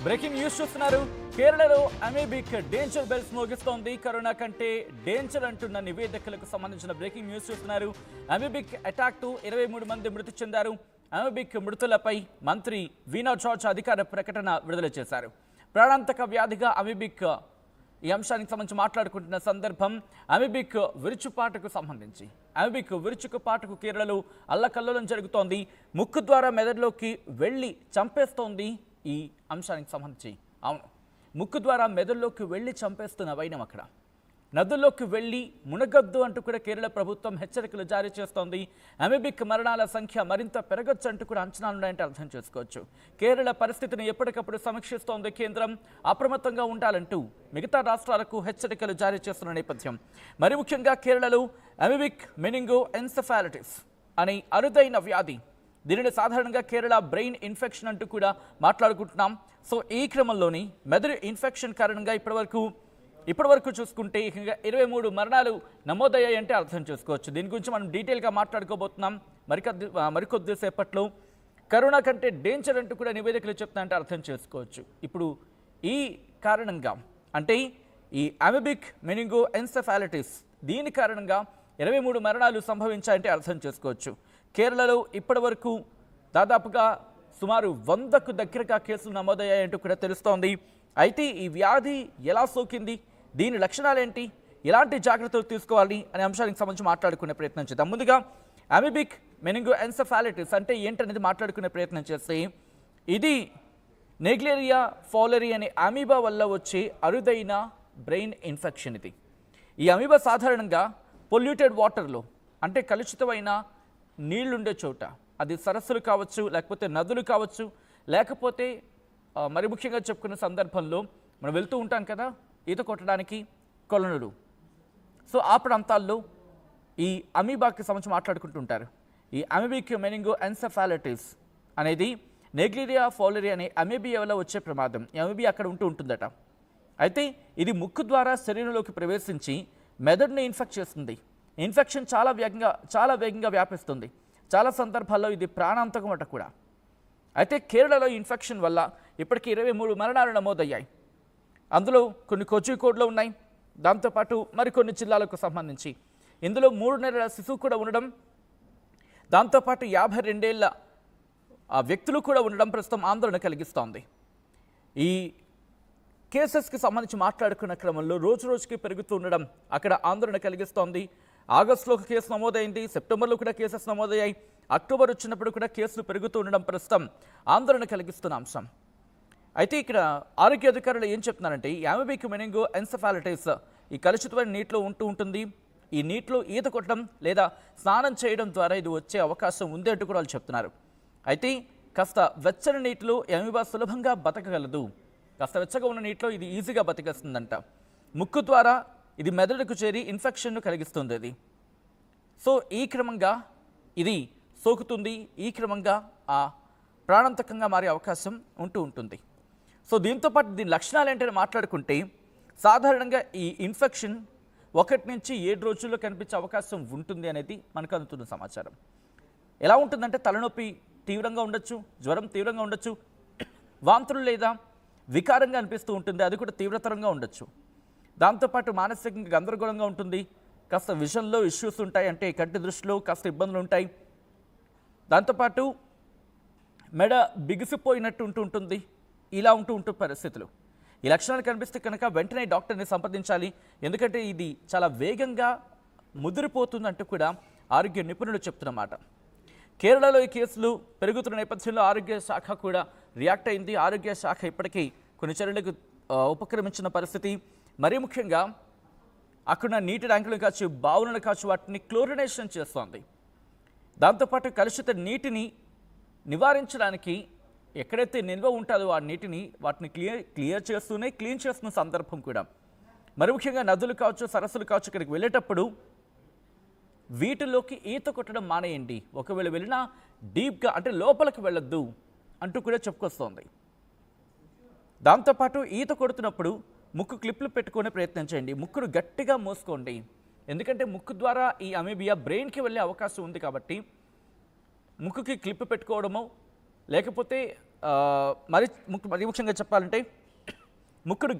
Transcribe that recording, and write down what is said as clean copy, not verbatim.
Breaking news చూస్తున్నారు. కేరళలో amoebic danger bells మోగిస్తోంది. Corona కంటే డేంజర్ అంటున్న నివేదికలకు సంబంధించిన బ్రేకింగ్ న్యూస్ చూస్తున్నారు. అమీబిక్ అటాక్ తో 23 మంది మృతి చెందారు. అమీబిక్ మృతులపై మంత్రి వీనా జార్జ్ అధికార ప్రకటన విడుదల చేశారు. ప్రాణాంతక వ్యాధిగా అమీబిక్ ఈ అంశానికి సంబంధించి మాట్లాడుకుంటున్న సందర్భం అమీబిక్ విరుచుపాటుకు సంబంధించి అమీబిక్ విరుచుకుపాటుకు కేరళలో అల్లకల్లోలం జరుగుతోంది. ముక్కు ద్వారా మెదడులోకి వెళ్ళి చంపేస్తోంది. ఈ అంశానికి సంబంధించి అవును, ముక్కు ద్వారా మెదడులోకి వెళ్ళి చంపేస్తున్న వైనం అక్కడ. నదుల్లోకి వెళ్ళి మునగద్దు అంటూ కూడా కేరళ ప్రభుత్వం హెచ్చరికలు జారీ చేస్తోంది. అమీబిక్ మరణాల సంఖ్య మరింత పెరగొచ్చు అంటూ కూడా అంచనాలున్నాయంటే అర్థం చేసుకోవచ్చు. కేరళ పరిస్థితిని ఎప్పటికప్పుడు సమీక్షిస్తోంది కేంద్రం. అప్రమత్తంగా ఉండాలంటూ మిగతా రాష్ట్రాలకు హెచ్చరికలు జారీ చేస్తున్న నేపథ్యం. మరి ముఖ్యంగా కేరళలో అమీబిక్ మెనింగో ఎన్సెఫాలిటిస్ అనే అరుదైన వ్యాధి, దీనిని సాధారణంగా కేరళ బ్రెయిన్ ఇన్ఫెక్షన్ అంటూ కూడా మాట్లాడుకుంటున్నాం. సో ఈ క్రమంలోని మెదడు ఇన్ఫెక్షన్ కారణంగా ఇప్పటివరకు చూసుకుంటే 23 మరణాలు నమోదయ్యాయంటే అర్థం చేసుకోవచ్చు. దీని గురించి మనం డీటెయిల్గా మాట్లాడుకోబోతున్నాం మరికొద్ది సేపట్లో. కరోనా కంటే డేంజర్ అంటూ కూడా నివేదికలు చెప్తానంటే అర్థం చేసుకోవచ్చు. ఇప్పుడు ఈ కారణంగా అంటే ఈ అమీబిక్ మెనింగో ఎన్సెఫాలిటిస్ దీని కారణంగా 23 మరణాలు సంభవించాయంటే అర్థం చేసుకోవచ్చు. కేరళలో ఇప్పటివరకు దాదాపుగా సుమారు 100కు దగ్గరగా కేసులు నమోదయ్యాయంటూ కూడా తెలుస్తోంది. అయితే ఈ వ్యాధి ఎలా సోకింది, దీని లక్షణాలేంటి, ఎలాంటి జాగ్రత్తలు తీసుకోవాలి అనే అంశానికి సంబంధించి మాట్లాడుకునే ప్రయత్నం చేద్దాం. ముందుగా అమీబిక్ మెనింగో ఎన్సెఫాలిటిస్ అంటే ఏంటనేది మాట్లాడుకునే ప్రయత్నం చేస్తే, ఇది నెగ్లేరియా ఫౌలరీ అనే అమీబా వల్ల వచ్చే అరుదైన బ్రెయిన్ ఇన్ఫెక్షన్. ఈ అమీబా సాధారణంగా పొల్యూటెడ్ వాటర్లో అంటే కలుషితమైన నీళ్లుండే చోట, అది సరస్సులు కావచ్చు, లేకపోతే నదులు కావచ్చు, లేకపోతే మరి ముఖ్యంగా చెప్పుకునే సందర్భంలో మనం వెళ్తూ ఉంటాం కదా ఈత కొట్టడానికి కొలనులు. సో ఆ ప్రాంతాల్లో ఈ అమీబాకి సంబంధించి మాట్లాడుకుంటుంటారు. ఈ అమీబిక్ మెనింగో ఎన్సెఫాలిటిస్ అనేది నెగ్లేరియా ఫౌలరీ అనే అమీబియా వల్ల వచ్చే ప్రమాదం. ఈ అమీబియా అక్కడ ఉంటుందట. అయితే ఇది ముక్కు ద్వారా శరీరంలోకి ప్రవేశించి మెదడుని ఇన్ఫెక్ట్ చేస్తుంది. ఇన్ఫెక్షన్ చాలా వేగంగా వ్యాపిస్తుంది. చాలా సందర్భాల్లో ఇది ప్రాణాంతకం అట కూడా. అయితే కేరళలో ఇన్ఫెక్షన్ వల్ల ఇప్పటికీ 23 మరణాలు నమోదయ్యాయి. అందులో కొన్ని కోజికోడ్లో ఉన్నాయి, దాంతోపాటు మరికొన్ని జిల్లాలకు సంబంధించి. ఇందులో 3 నెలల శిశువు కూడా ఉండడం, దాంతోపాటు 52 ఏళ్ల వ్యక్తులు కూడా ఉండడం ప్రస్తుతం ఆందోళన కలిగిస్తోంది. ఈ కేసెస్కి సంబంధించి మాట్లాడుకున్న క్రమంలో రోజు రోజుకి పెరుగుతూ ఉండడం అక్కడ ఆందోళన కలిగిస్తోంది. ఆగస్టులో ఒక కేసు నమోదైంది, సెప్టెంబర్లో కూడా కేసెస్ నమోదయ్యాయి, అక్టోబర్ వచ్చినప్పుడు కూడా కేసులు పెరుగుతూ ఉండడం ప్రస్తుతం ఆందోళన కలిగిస్తున్న అంశం. అయితే ఇక్కడ ఆరోగ్య అధికారులు ఏం చెప్తున్నారంటే, ఈ అమీబిక్ మెనింగో ఎన్సెఫాలిటిస్ ఈ కలుషితమైన నీటిలో ఉంటుంది. ఈ నీటిలో ఈత కొట్టడం లేదా స్నానం చేయడం ద్వారా ఇది వచ్చే అవకాశం ఉంది అంటూ కూడా వాళ్ళు చెప్తున్నారు. అయితే కాస్త వెచ్చని నీటిలో అమీబా సులభంగా బతకగలదు. కాస్త వెచ్చగా ఉన్న నీటిలో ఇది ఈజీగా బతికేస్తుందంట. ముక్కు ద్వారా ఇది మెదడుకు చేరి ఇన్ఫెక్షన్ను కలిగిస్తుంది ఇది. సో ఈ క్రమంగా ఇది సోకుతుంది. ఈ క్రమంగా ప్రాణాంతకంగా మారే అవకాశం ఉంటుంది. సో దీంతోపాటు దీని లక్షణాలు ఏంటని మాట్లాడుకుంటే, సాధారణంగా ఈ ఇన్ఫెక్షన్ 1 నుంచి 7 రోజుల్లో కనిపించే అవకాశం ఉంటుంది అనేది మనకు అందుతున్న సమాచారం. ఎలా ఉంటుందంటే తలనొప్పి తీవ్రంగా ఉండొచ్చు, జ్వరం తీవ్రంగా ఉండొచ్చు, వాంతులు లేదా వికారంగా అనిపిస్తూ ఉంటుంది, అది కూడా తీవ్రతరంగా ఉండొచ్చు. దాంతోపాటు మానసికంగా గందరగోళంగా ఉంటుంది. కాస్త విజన్లో ఇష్యూస్ ఉంటాయి, అంటే కంటి దృష్టిలో కాస్త ఇబ్బందులు ఉంటాయి. దాంతోపాటు మెడ బిగిసిపోయినట్టు ఉంటుంది. ఇలా ఉంటూ పరిస్థితులు. ఈ లక్షణాలు కనిపిస్తే కనుక వెంటనే డాక్టర్ని సంప్రదించాలి. ఎందుకంటే ఇది చాలా వేగంగా ముదిరిపోతుందంటూ కూడా ఆరోగ్య నిపుణులు చెప్తున్నమాట. కేరళలో ఈ కేసులు పెరుగుతున్న నేపథ్యంలో ఆరోగ్య శాఖ కూడా రియాక్ట్ అయింది. ఆరోగ్య శాఖ ఇప్పటికీ కొన్ని చర్యలకు ఉపక్రమించిన పరిస్థితి. మరీ ముఖ్యంగా అక్కడ నీటి ట్యాంకులు కావచ్చు, బావులను కావచ్చు, వాటిని క్లోరినేషన్ చేస్తోంది. దాంతోపాటు కలుషిత నీటిని నివారించడానికి ఎక్కడైతే నిల్వ ఉంటుందో ఆ నీటిని వాటిని క్లీన్ చేస్తున్న సందర్భం కూడా. మరి ముఖ్యంగా నదులు కావచ్చు, సరస్సులు కావచ్చు, ఇక్కడికి వెళ్ళేటప్పుడు వీటిలోకి ఈత కొట్టడం మానేయండి. ఒకవేళ వెళ్ళినా డీప్గా అంటే లోపలికి వెళ్ళొద్దు అంటూ కూడా చెప్పుకొస్తోంది. దాంతోపాటు ఈత కొడుతున్నప్పుడు ముక్కు క్లిప్లు పెట్టుకునే ప్రయత్నం చేయండి. ముక్కును గట్టిగా మూసుకోండి. ఎందుకంటే ముక్కు ద్వారా ఈ అమీబియా బ్రెయిన్కి వెళ్ళే అవకాశం ఉంది కాబట్టి ముక్కుకి క్లిప్ పెట్టుకోవడమో లేకపోతే మరి ముఖ్యంగా చెప్పాలంటే ముక్కుడు